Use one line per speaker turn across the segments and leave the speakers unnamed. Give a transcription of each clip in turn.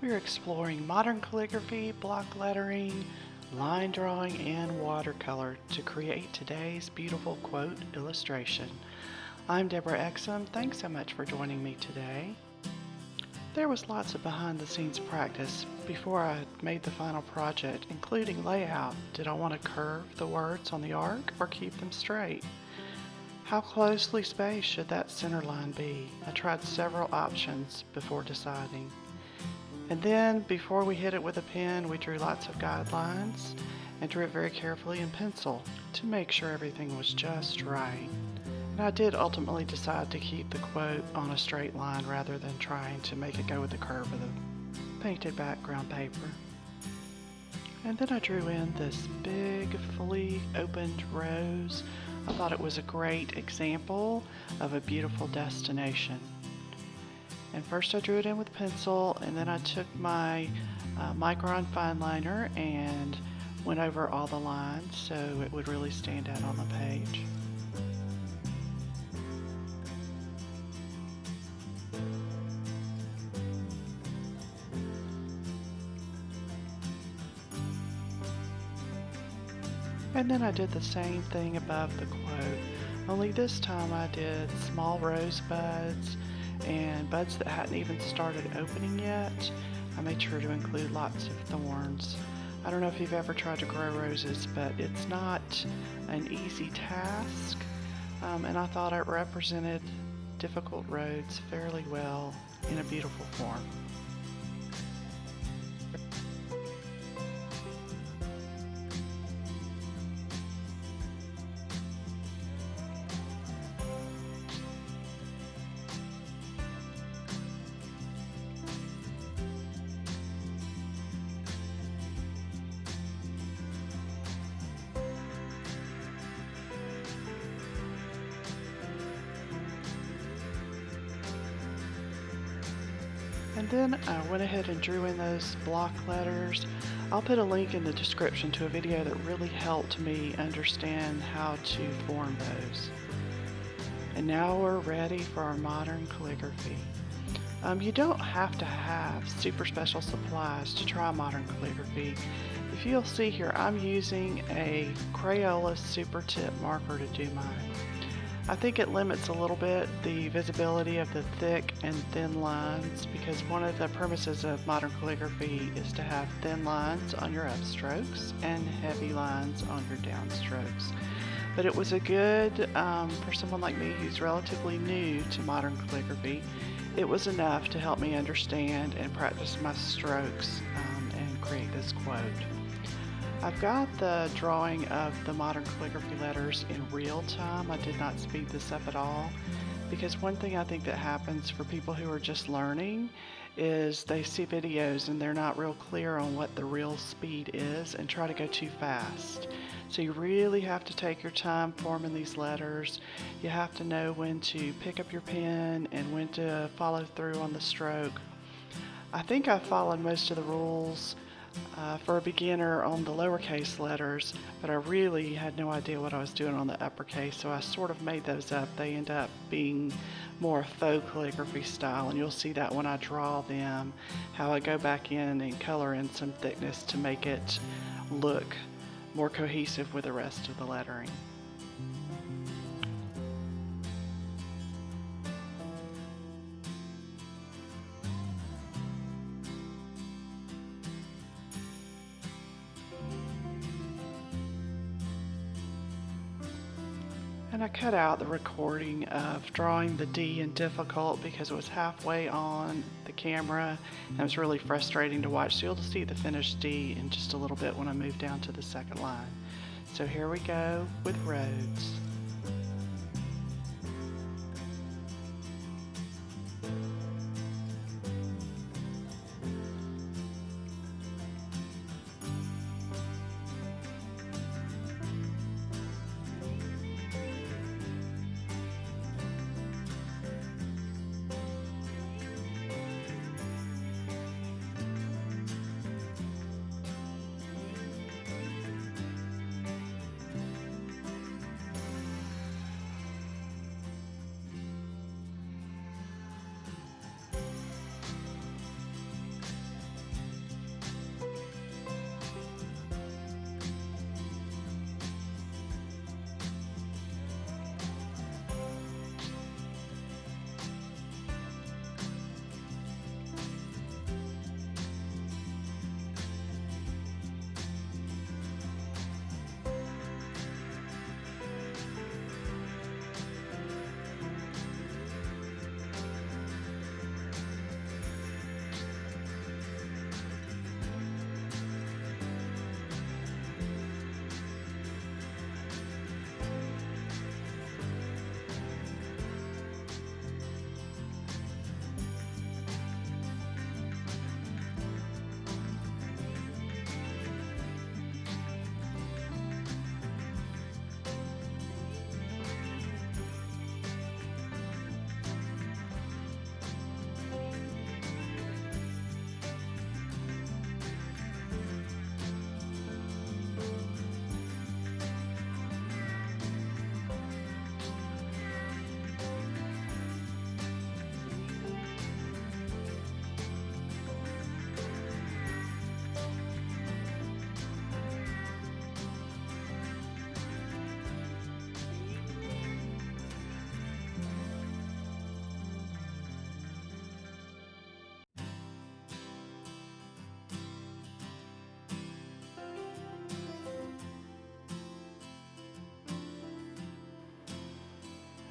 We're exploring modern calligraphy, block lettering, line drawing, and watercolor to create today's beautiful quote illustration. I'm Debora Exum. Thanks so much for joining me today. There was lots of behind-the-scenes practice before I made the final project, including layout. Did I want to curve the words on the arc or keep them straight? How closely spaced should that center line be? I tried several options before deciding. And then, before we hit it with a pen, we drew lots of guidelines and drew it very carefully in pencil to make sure everything was just right. And I did ultimately decide to keep the quote on a straight line rather than trying to make it go with the curve of the painted background paper. And then I drew in this big, fully opened rose. I thought it was a great example of a beautiful destination. And first I drew it in with pencil, and then I took my Micron fine liner and went over all the lines so it would really stand out on the page. And then I did the same thing above the quote, only this time I did small rosebuds and buds that hadn't even started opening yet. I made sure to include lots of thorns. I don't know if you've ever tried to grow roses, but it's not an easy task, and I thought it represented difficult roads fairly well in a beautiful form. And then I went ahead and drew in those block letters. I'll put a link in the description to a video that really helped me understand how to form those. And now we're ready for our modern calligraphy. You don't have to have super special supplies to try modern calligraphy. If you'll see here, I'm using a Crayola Supertip marker to do mine. I think it limits a little bit the visibility of the thick and thin lines because one of the premises of modern calligraphy is to have thin lines on your upstrokes and heavy lines on your downstrokes. But it was a good, for someone like me who's relatively new to modern calligraphy, it was enough to help me understand and practice my strokes and create this quote. I've got the drawing of the modern calligraphy letters in real time. I did not speed this up at all because one thing I think that happens for people who are just learning is they see videos and they're not real clear on what the real speed is and try to go too fast. So you really have to take your time forming these letters. You have to know when to pick up your pen and when to follow through on the stroke. I think I followed most of the rules for a beginner on the lowercase letters, but I really had no idea what I was doing on the uppercase, so I sort of made those up. They end up being more faux calligraphy style, and you'll see that when I draw them, how I go back in and color in some thickness to make it look more cohesive with the rest of the lettering. And I cut out the recording of drawing the D in difficult because it was halfway on the camera and it was really frustrating to watch. So you'll see the finished D in just a little bit when I move down to the second line. So here we go with roads.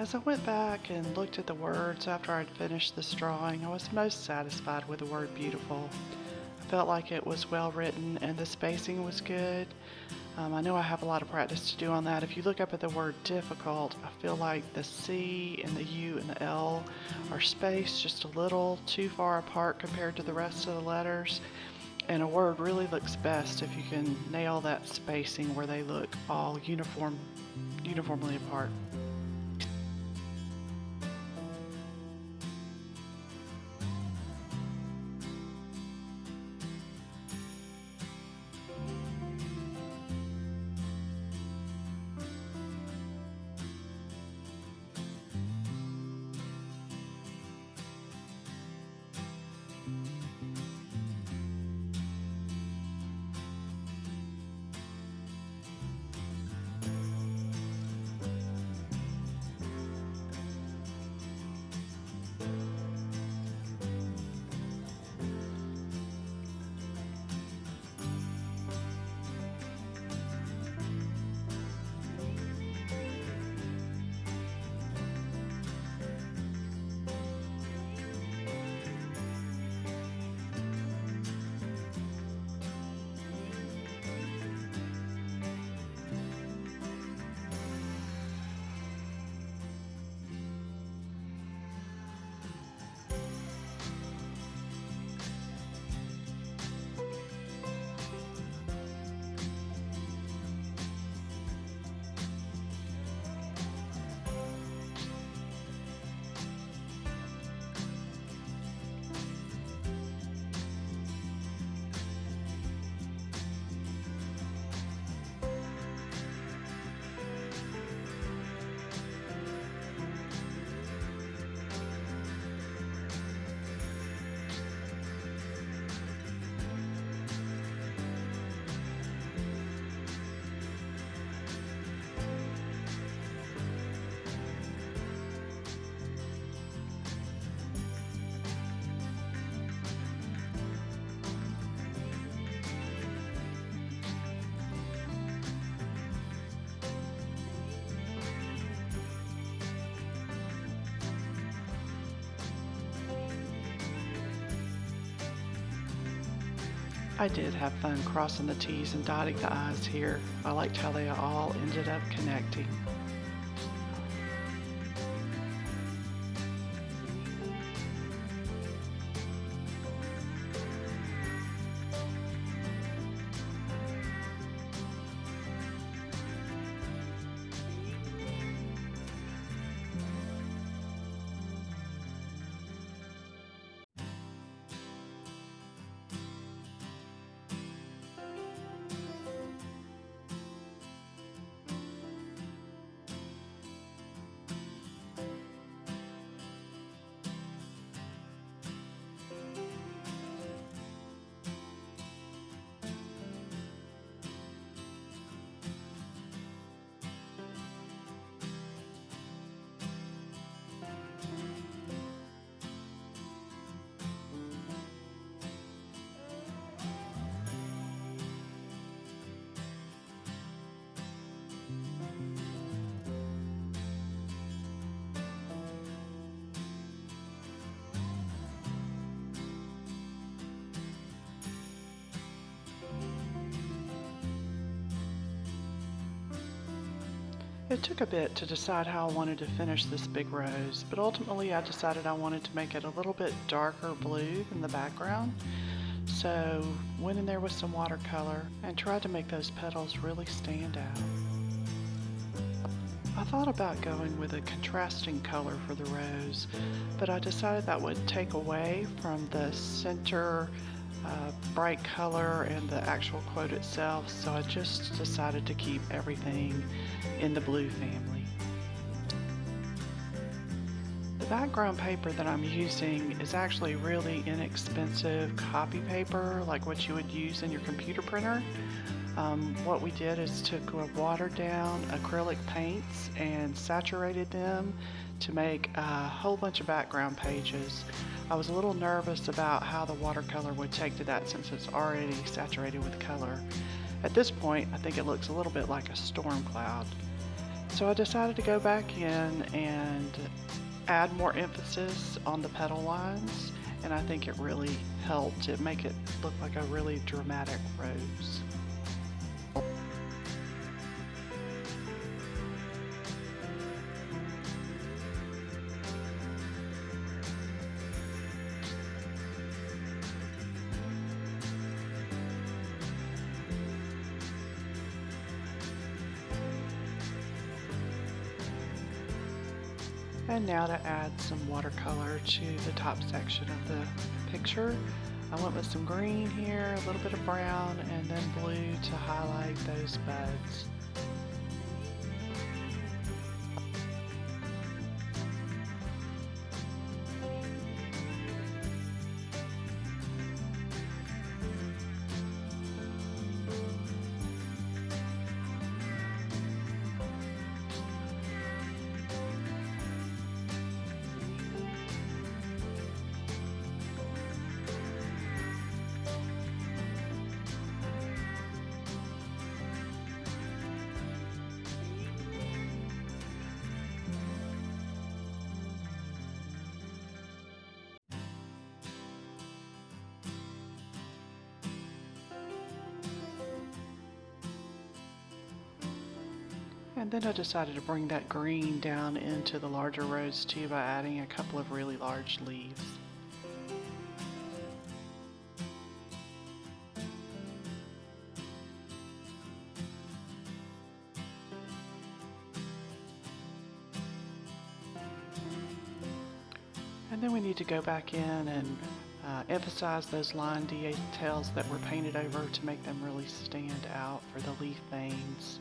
As I went back and looked at the words after I'd finished this drawing, I was most satisfied with the word beautiful. I felt like it was well written and the spacing was good. I know I have a lot of practice to do on that. If you look up at the word difficult, I feel like the C and the U and the L are spaced just a little too far apart compared to the rest of the letters. And a word really looks best if you can nail that spacing where they look all uniformly apart. I did have fun crossing the T's and dotting the I's here. I liked how they all ended up connecting. It took a bit to decide how I wanted to finish this big rose, but ultimately I decided I wanted to make it a little bit darker blue than the background. So went in there with some watercolor and tried to make those petals really stand out. I thought about going with a contrasting color for the rose, but I decided that would take away from the center bright color and the actual quote itself, so I just decided to keep everything in the blue family. The background paper that I'm using is actually really inexpensive copy paper, like what you would use in your computer printer. What we did is took watered down acrylic paints and saturated them to make a whole bunch of background pages. I was a little nervous about how the watercolor would take to that since it's already saturated with color. At this point, I think it looks a little bit like a storm cloud. So I decided to go back in and add more emphasis on the petal lines, and I think it really helped it make it look like a really dramatic rose. And now to add some watercolor to the top section of the picture, I went with some green here, a little bit of brown, and then blue to highlight those buds. And then I decided to bring that green down into the larger rose too by adding a couple of really large leaves. And then we need to go back in and emphasize those line details that were painted over to make them really stand out for the leaf veins.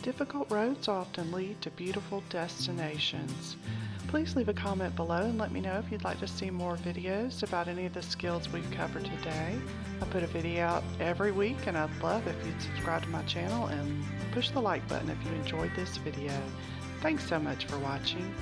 Difficult roads often lead to beautiful destinations. Please leave a comment below and let me know if you'd like to see more videos about any of the skills we've covered today. I put a video out every week, and I'd love if you'd subscribe to my channel and push the like button if you enjoyed this video. Thanks so much for watching.